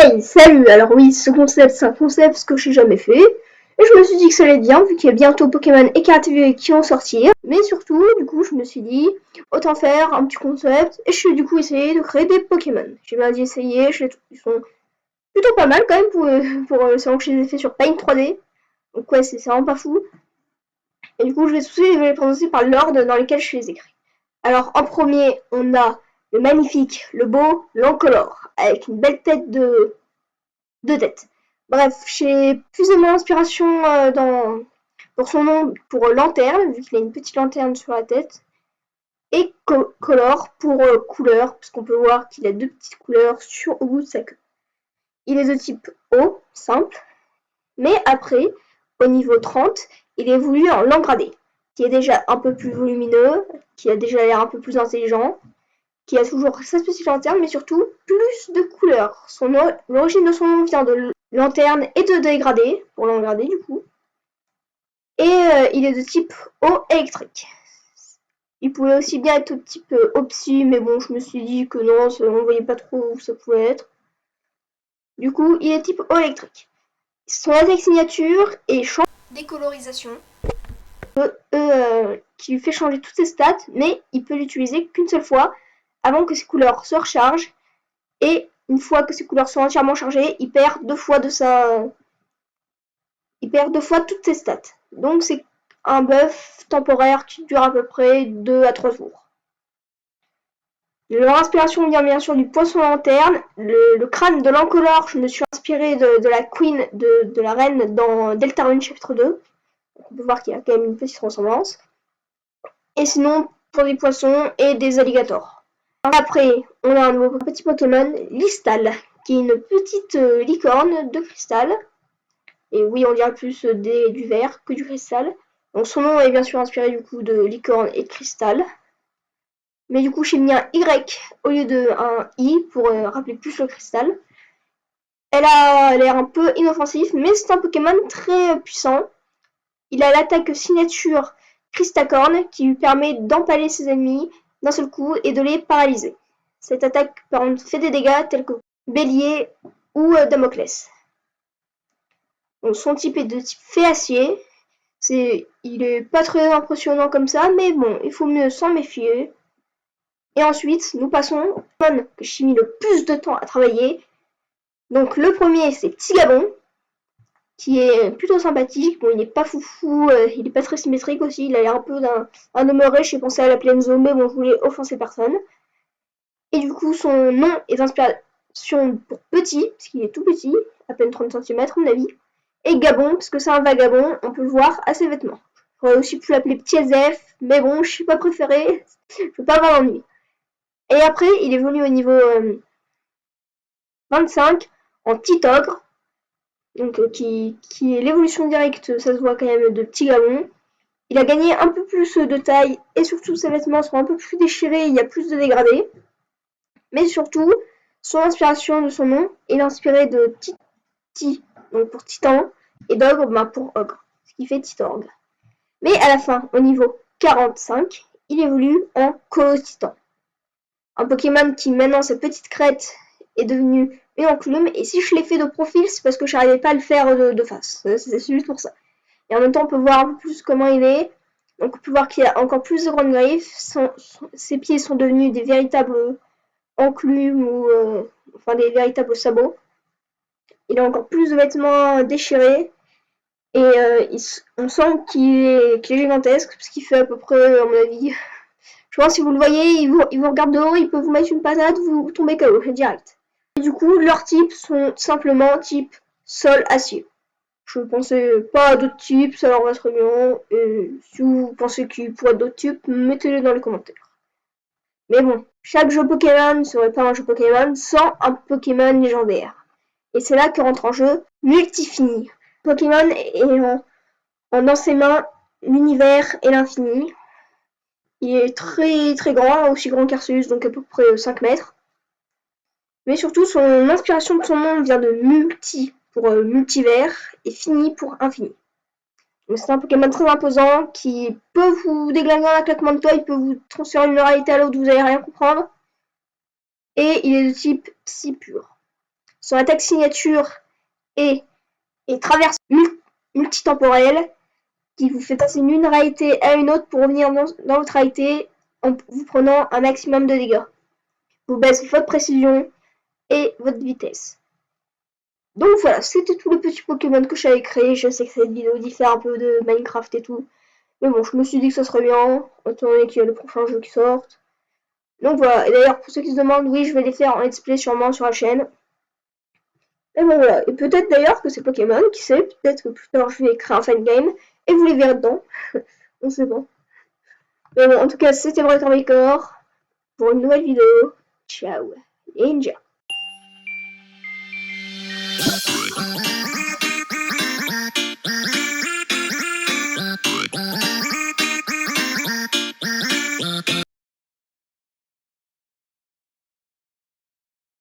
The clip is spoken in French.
Hey, salut! Alors oui, ce concept, c'est un concept que j'ai jamais fait. Et je me suis dit que ça allait être bien, vu qu'il y a bientôt Pokémon et Karate TV qui vont sortir. Mais surtout, du coup, je me suis dit, autant faire un petit concept. Et je suis du coup essayé de créer des Pokémon. J'ai bien dit essayer, ils sont plutôt pas mal quand même selon que je les ai fait sur Paint 3D. Donc ouais, c'est vraiment pas fou. Et du coup, je vais les prononcer par l'ordre dans lequel je les écris. Alors en premier, on a le magnifique, le beau, l'encolore, avec une belle tête de deux têtes. Bref, j'ai plus ou moins d'inspiration pour son nom, pour lanterne, vu qu'il a une petite lanterne sur la tête, et color pour couleur, parce qu'on peut voir qu'il a deux petites couleurs au bout de sa queue. Il est de type eau, simple, mais après, au niveau 30, il est évolue en Langradé, qui est déjà un peu plus volumineux, qui a déjà l'air un peu plus intelligent, qui a toujours sa petite lanterne, mais surtout plus de couleurs. L'origine de son nom vient de lanterne et de dégradé, pour l'engradé du coup. Et il est de type eau électrique. Il pouvait aussi bien être de type eau psy, mais bon, je me suis dit que non, on voyait pas trop où ça pouvait être. Du coup, il est type eau électrique. Son attaque signature est champ décolorisation, qui lui fait changer toutes ses stats, mais il peut l'utiliser qu'une seule fois avant que ses couleurs se rechargent. Et une fois que ses couleurs sont entièrement chargées, il perd deux fois toutes ses stats. Donc c'est un buff temporaire qui dure à peu près 2 à 3 jours. Leur inspiration vient bien sûr du poisson lanterne. Le crâne de l'encolore, je me suis inspiré de la queen, de la reine dans Deltarune chapitre 2. Donc on peut voir qu'il y a quand même une petite ressemblance. Et sinon, pour des poissons et des alligators. Après, on a un nouveau petit Pokémon, Listal, qui est une petite licorne de cristal. Et oui, on dirait plus du verre que du cristal. Donc son nom est bien sûr inspiré du coup de licorne et de cristal. Mais du coup, j'ai mis un Y au lieu d'un I pour rappeler plus le cristal. Elle a l'air un peu inoffensif, mais c'est un Pokémon très puissant. Il a l'attaque signature Cristacorn qui lui permet d'empaler ses ennemis d'un seul coup et de les paralyser. Cette attaque par contre fait des dégâts tels que Bélier ou Damoclès. Donc son type est de type fée acier. Il est pas très impressionnant comme ça, mais bon, il faut mieux s'en méfier. Et ensuite, nous passons au Pokémon que j'ai mis le plus de temps à travailler. Donc le premier, c'est Tigabon, qui est plutôt sympathique. Bon, il n'est pas foufou, il est pas très symétrique aussi. Il a l'air un peu d'un demeuré. J'ai pensé à la Plaine-Zone, mais bon, je voulais offenser personne. Et du coup, son nom est d'inspiration pour petit, parce qu'il est tout petit, à peine 30 cm à mon avis. Et Gabon, parce que c'est un vagabond, on peut le voir à ses vêtements. J'aurais aussi pu l'appeler Petit Zef, mais bon, je suis pas préféré, je veux pas avoir l'ennui. Et après, il évolue au niveau 25 en Titogre, donc qui est l'évolution directe, ça se voit quand même, de Petit Gabon. Il a gagné un peu plus de taille et surtout ses vêtements sont un peu plus déchirés, il y a plus de dégradés. Mais surtout, son inspiration de son nom est inspiré de Titi, donc pour Titan, et d'Ogre pour Ogre, ce qui fait Titorgue. Mais à la fin, au niveau 45, il évolue en Colotitan. Un Pokémon qui maintenant sa petite crête est devenue une enclume, et si je l'ai fait de profil, c'est parce que je n'arrivais pas à le faire de face. C'est juste pour ça. Et en même temps, on peut voir un peu plus comment il est. Donc on peut voir qu'il a encore plus de grandes griffes. Ses pieds sont devenus des véritables enclumes ou enfin des véritables sabots. Il a encore plus de vêtements déchirés. Et on sent qu'il est gigantesque, parce qu'il fait à peu près, à mon avis, je pense que si vous le voyez, il vous regarde de haut, il peut vous mettre une patate, vous tombez KO, direct. Et du coup, leurs types sont simplement type sol acier. Je pensais pas à d'autres types, ça leur va très bien. Et si vous pensez qu'il pourrait être d'autres types, mettez-les dans les commentaires. Mais bon, chaque jeu Pokémon ne serait pas un jeu Pokémon sans un Pokémon légendaire. Et c'est là que rentre en jeu Multifini. Pokémon est dans ses mains l'univers et l'infini. Il est très très grand, aussi grand qu'Arceus, donc à peu près 5 mètres. Mais surtout, son inspiration de son nom vient de multi pour multivers et fini pour infini. C'est un Pokémon très imposant qui peut vous déglinguer en un claquement de doigts, il peut vous transférer d'une réalité à l'autre, vous n'allez rien comprendre. Et il est de type psy pur. son attaque signature et traverse multitemporelle qui vous fait passer d'une réalité à une autre pour revenir dans votre réalité en vous prenant un maximum de dégâts. Vous baisse votre précision et votre vitesse. Donc voilà, c'était tout le petit Pokémon que j'avais créé. Je sais que cette vidéo diffère un peu de Minecraft et tout. Mais bon, je me suis dit que ça serait bien, étant donné qu'il y a le prochain jeu qui sort. Donc voilà, et d'ailleurs pour ceux qui se demandent, oui je vais les faire en let's play sûrement sur la chaîne. Et bon voilà, et peut-être d'ailleurs que c'est Pokémon, qui sait, peut-être que plus tard je vais créer un fan game, et vous les verrez dedans. On sait pas. Mais bon, en tout cas c'était Breaker pour une nouvelle vidéo. Ciao, Ninja.